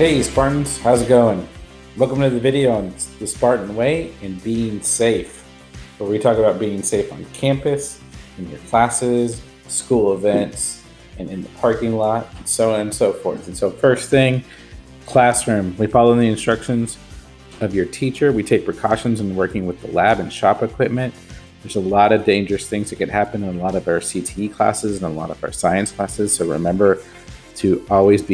Hey Spartans, how's it going? Welcome to the video on the Spartan Way and being safe, where we talk about being safe on campus, in your classes, school events, and in the parking lot, and so on and so forth. And so first thing, classroom. We follow the instructions of your teacher. We take precautions in working with the lab and shop equipment. There's a lot of dangerous things that could happen in a lot of our CTE classes and a lot of our science classes. So remember to always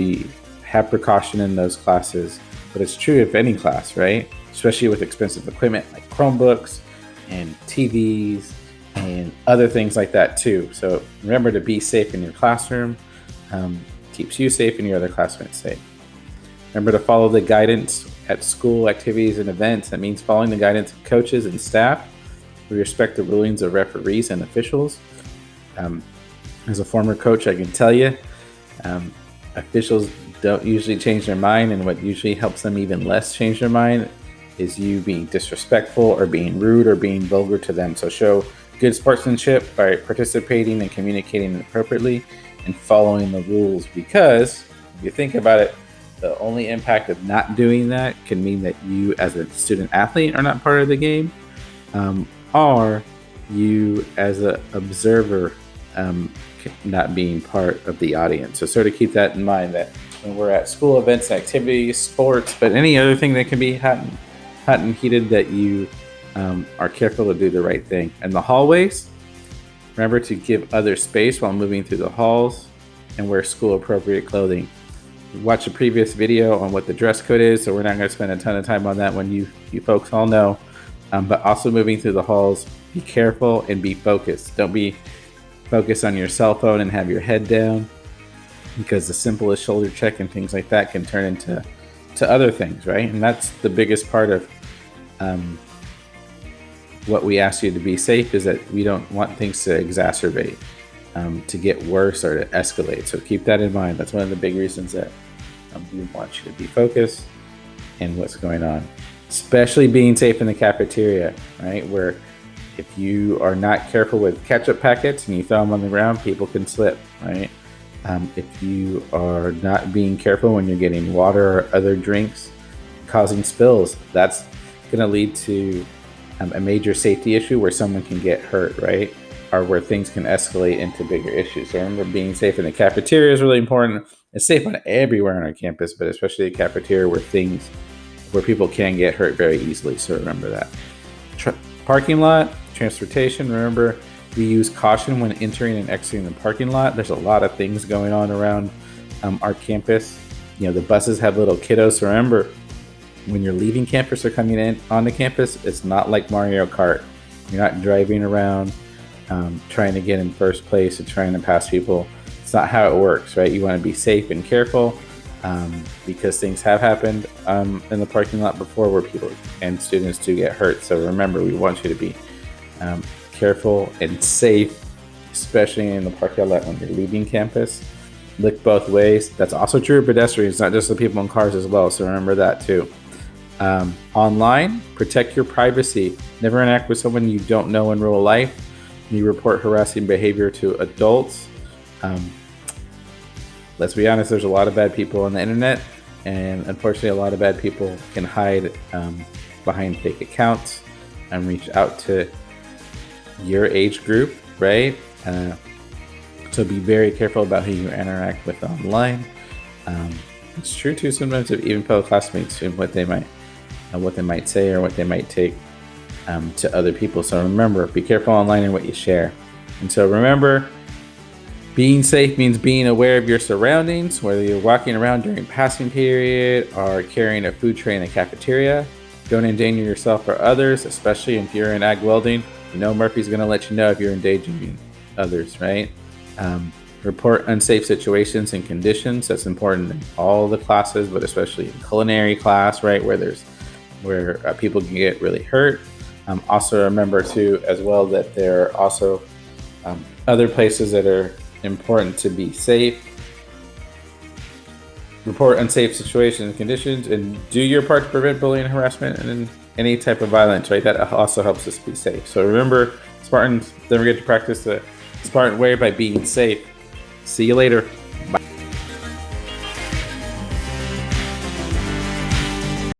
have precaution in those classes, but it's true of any class, right? Especially with expensive equipment like Chromebooks and TVs and other things like that too. So remember to be safe in your classroom. Keeps you safe and your other classmates safe. Remember to follow the guidance at school activities and events. That means following the guidance of coaches and staff. We respect the rulings of referees and officials. As a former coach, I can tell you, officials don't usually change their mind, and what usually helps them even less change their mind is you being disrespectful or being rude or being vulgar to them. So show good sportsmanship by participating and communicating appropriately and following the rules, because if you think about it, the only impact of not doing that can mean that you as a student athlete are not part of the game, or you as an observer not being part of the audience. So sort of keep that in mind, that when we're at school events, activities, sports, but any other thing that can be hot and heated, that you are careful to do the right thing. And the hallways, remember to give others space while moving through the halls and wear school appropriate clothing. Watch a previous video on what the dress code is, so we're not going to spend a ton of time on that when you folks all know. But also moving through the halls, be careful and be focused. Don't be focused on your cell phone and have your head down, because the simplest shoulder check and things like that can turn into other things, right? And that's the biggest part of what we ask you to be safe, is that we don't want things to exacerbate, to get worse or to escalate. So keep that in mind. That's one of the big reasons that we want you to be focused in what's going on, especially being safe in the cafeteria, right? Where if you are not careful with ketchup packets and you throw them on the ground, people can slip, right? If you are not being careful when you're getting water or other drinks, causing spills, that's going to lead to a major safety issue where someone can get hurt, right? Or where things can escalate into bigger issues. So remember, being safe in the cafeteria is really important. It's safe on everywhere on our campus, but especially the cafeteria where people can get hurt very easily. So remember that. Parking lot, transportation, remember, we use caution when entering and exiting the parking lot. There's a lot of things going on around our campus. You know, the buses have little kiddos. So remember, when you're leaving campus or coming in onto campus, it's not like Mario Kart. You're not driving around trying to get in first place and trying to pass people. It's not how it works, right? You want to be safe and careful, because things have happened in the parking lot before where people and students do get hurt. So remember, we want you to be careful and safe, especially in the parking lot when you're leaving campus. Look both ways. That's also true of pedestrians, not just the people in cars as well. So remember that too. Online, protect your privacy. Never interact with someone you don't know in real life. You report harassing behavior to adults. Let's be honest, there's a lot of bad people on the internet, and unfortunately a lot of bad people can hide behind fake accounts and reach out to your age group, right? So be very careful about who you interact with online. It's true too sometimes of even fellow classmates and what they might say or what they might take to other people. So remember, be careful online in what you share. And so remember, being safe means being aware of your surroundings, whether you're walking around during passing period or carrying a food tray in the cafeteria. Don't endanger yourself or others, especially if you're in ag welding. You know Murphy's going to let you know if you're endangering others, right? Report unsafe situations and conditions. That's important in all the classes, but especially in culinary class, right, where people can get really hurt. Also remember too, as well, that there are also other places that are important to be safe. Report unsafe situations and conditions, and do your part to prevent bullying, harassment, and any type of violence, right? That also helps us be safe. So remember, Spartans, don't forget to practice the Spartan way by being safe. See you later.